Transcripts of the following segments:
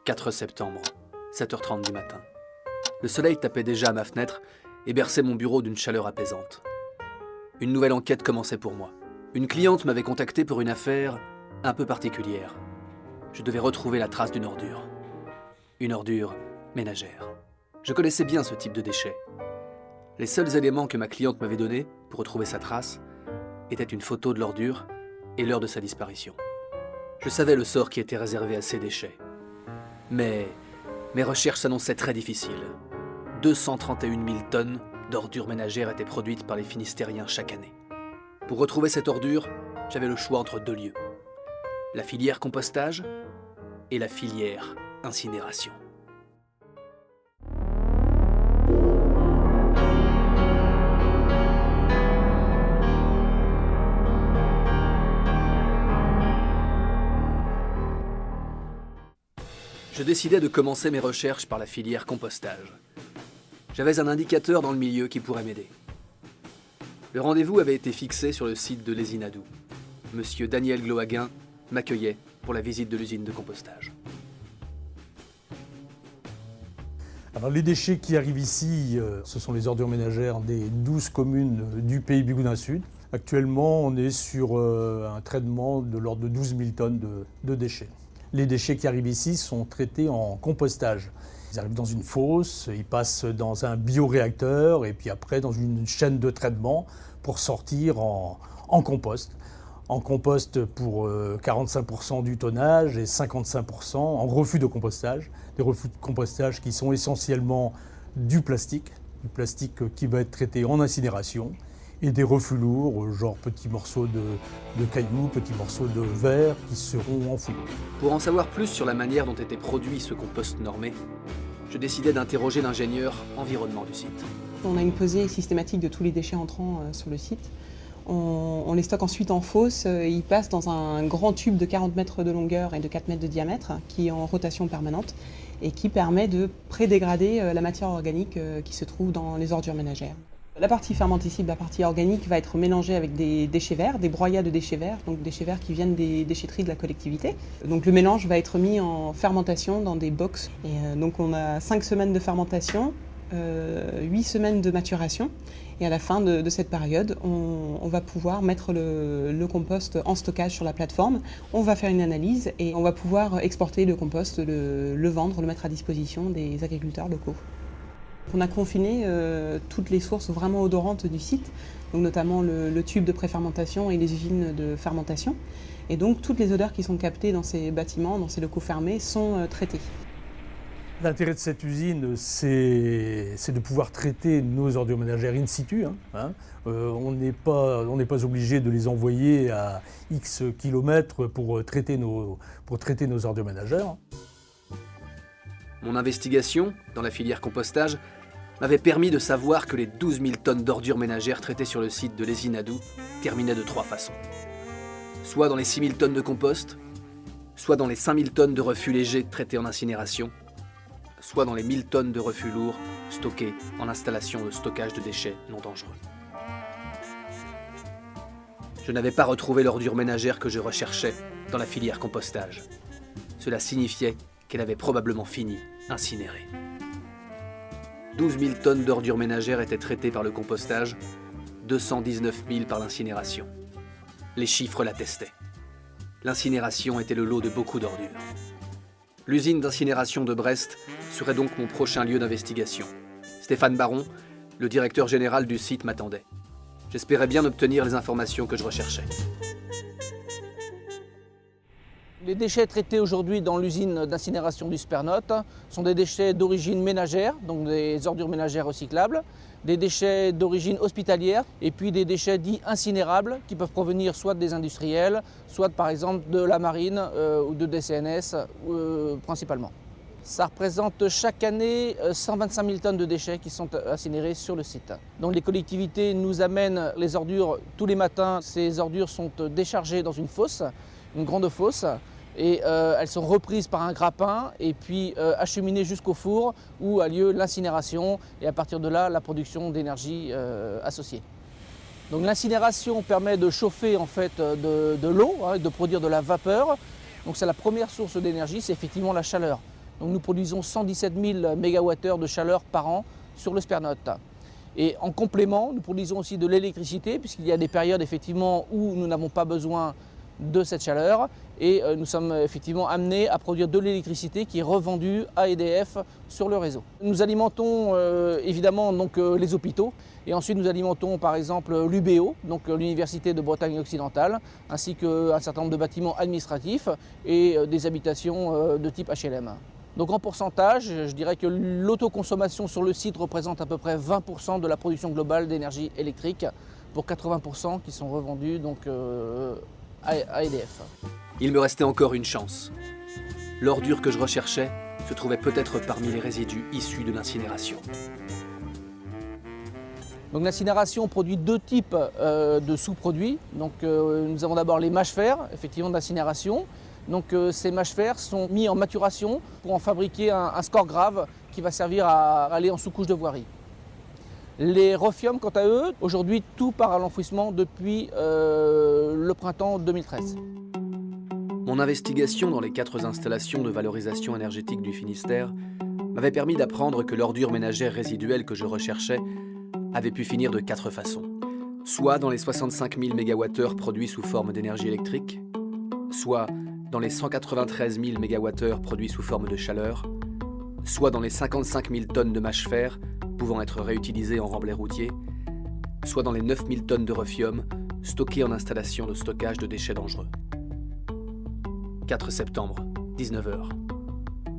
4 septembre, 7h30 du matin. Le soleil tapait déjà à ma fenêtre et berçait mon bureau d'une chaleur apaisante. Une nouvelle enquête commençait pour moi. Une cliente m'avait contacté pour une affaire un peu particulière. Je devais retrouver la trace d'une ordure. Une ordure ménagère. Je connaissais bien ce type de déchet. Les seuls éléments que ma cliente m'avait donnés pour retrouver sa trace étaient une photo de l'ordure et l'heure de sa disparition. Je savais le sort qui était réservé à ces déchets. Mais mes recherches s'annonçaient très difficiles. 231 000 tonnes d'ordures ménagères étaient produites par les Finistériens chaque année. Pour retrouver cette ordure, j'avais le choix entre 2 lieux. La filière compostage et la filière incinération. Je décidai de commencer mes recherches par la filière compostage. J'avais un indicateur dans le milieu qui pourrait m'aider. Le rendez-vous avait été fixé sur le site de l'Ezinadou. Monsieur Daniel Glohaguin m'accueillait pour la visite de l'usine de compostage. Alors, les déchets qui arrivent ici, ce sont les ordures ménagères des 12 communes du pays Bigoudin Sud. Actuellement, on est sur un traitement de l'ordre de 12 000 tonnes de déchets. Les déchets qui arrivent ici sont traités en compostage. Ils arrivent dans une fosse, ils passent dans un bioréacteur et puis après dans une chaîne de traitement pour sortir en compost. En compost pour 45% du tonnage et 55% en refus de compostage. Des refus de compostage qui sont essentiellement du plastique qui va être traité en incinération, et des refus lourds, genre petits morceaux de cailloux, petits morceaux de verre qui seront enfouis. Pour en savoir plus sur la manière dont était produit ce compost normé, je décidai d'interroger l'ingénieur environnement du site. On a une pesée systématique de tous les déchets entrants sur le site. On les stocke ensuite en fosse, ils passent dans un grand tube de 40 mètres de longueur et de 4 mètres de diamètre qui est en rotation permanente et qui permet de pré-dégrader la matière organique qui se trouve dans les ordures ménagères. La partie fermentescible, la partie organique, va être mélangée avec des déchets verts, des broyats de déchets verts, donc déchets verts qui viennent des déchetteries de la collectivité. Donc le mélange va être mis en fermentation dans des box. Et donc on a 5 semaines de fermentation, 8 semaines de maturation. Et à la fin de cette période, on va pouvoir mettre le compost en stockage sur la plateforme. On va faire une analyse et on va pouvoir exporter le compost, le vendre, le mettre à disposition des agriculteurs locaux. On a confiné toutes les sources vraiment odorantes du site, donc notamment le tube de préfermentation et les usines de fermentation. Et donc toutes les odeurs qui sont captées dans ces bâtiments, dans ces locaux fermés, sont traitées. L'intérêt de cette usine, c'est de pouvoir traiter nos ordures ménagères in situ. On n'est pas obligé de les envoyer à X kilomètres pour traiter nos ordures ménagères. Mon investigation dans la filière compostage m'avait permis de savoir que les 12 000 tonnes d'ordures ménagères traitées sur le site de l'Ezinadou terminaient de 3 façons. Soit dans les 6 000 tonnes de compost, soit dans les 5 000 tonnes de refus légers traités en incinération, soit dans les 1 000 tonnes de refus lourds stockés en installation de stockage de déchets non dangereux. Je n'avais pas retrouvé l'ordure ménagère que je recherchais dans la filière compostage. Cela signifiait qu'elle avait probablement fini incinérée. 12 000 tonnes d'ordures ménagères étaient traitées par le compostage, 219 000 par l'incinération. Les chiffres l'attestaient. L'incinération était le lot de beaucoup d'ordures. L'usine d'incinération de Brest serait donc mon prochain lieu d'investigation. Stéphane Baron, le directeur général du site, m'attendait. J'espérais bien obtenir les informations que je recherchais. Les déchets traités aujourd'hui dans l'usine d'incinération du Spernote sont des déchets d'origine ménagère, donc des ordures ménagères recyclables, des déchets d'origine hospitalière et puis des déchets dits incinérables qui peuvent provenir soit des industriels, soit par exemple de la marine ou de DCNS principalement. Ça représente chaque année 125 000 tonnes de déchets qui sont incinérés sur le site. Donc les collectivités nous amènent les ordures tous les matins. Ces ordures sont déchargées dans une fosse, une grande fosse, et elles sont reprises par un grappin et puis acheminées jusqu'au four où a lieu l'incinération et à partir de là la production d'énergie associée. Donc l'incinération permet de chauffer en fait de l'eau, de produire de la vapeur. Donc c'est la première source d'énergie, c'est effectivement la chaleur. Donc nous produisons 117 000 MWh de chaleur par an sur le Spernote. Et en complément, nous produisons aussi de l'électricité, puisqu'il y a des périodes effectivement où nous n'avons pas besoin de cette chaleur. Et nous sommes effectivement amenés à produire de l'électricité qui est revendue à EDF sur le réseau. Nous alimentons évidemment donc, les hôpitaux. Et ensuite nous alimentons par exemple l'UBO, donc l'Université de Bretagne occidentale, ainsi qu'un certain nombre de bâtiments administratifs et des habitations de type HLM. Donc en pourcentage, je dirais que l'autoconsommation sur le site représente à peu près 20% de la production globale d'énergie électrique, pour 80% qui sont revendus donc, à EDF. Il me restait encore une chance. L'ordure que je recherchais se trouvait peut-être parmi les résidus issus de l'incinération. Donc l'incinération produit deux types de sous-produits. Donc nous avons d'abord les mâches-fer, effectivement d'incinération. Donc ces mâches-fer sont mis en maturation pour en fabriquer un score grave qui va servir à aller en sous-couche de voirie. Les Rofium, quant à eux, aujourd'hui tout part à l'enfouissement depuis le printemps 2013. Mon investigation dans les 4 installations de valorisation énergétique du Finistère m'avait permis d'apprendre que l'ordure ménagère résiduelle que je recherchais avait pu finir de 4 façons. Soit dans les 65 000 MWh produits sous forme d'énergie électrique, soit dans les 193 000 MWh produits sous forme de chaleur, soit dans les 55 000 tonnes de mâche-fer pouvant être réutilisées en remblai routier, soit dans les 9 000 tonnes de Rofium stockées en installation de stockage de déchets dangereux. 4 septembre, 19h.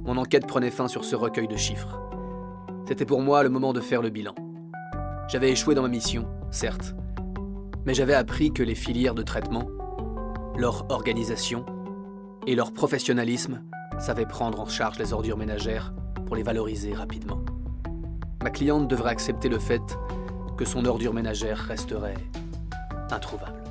Mon enquête prenait fin sur ce recueil de chiffres. C'était pour moi le moment de faire le bilan. J'avais échoué dans ma mission, certes, mais j'avais appris que les filières de traitement, leur organisation et leur professionnalisme savaient prendre en charge les ordures ménagères pour les valoriser rapidement. Ma cliente devrait accepter le fait que son ordure ménagère resterait introuvable.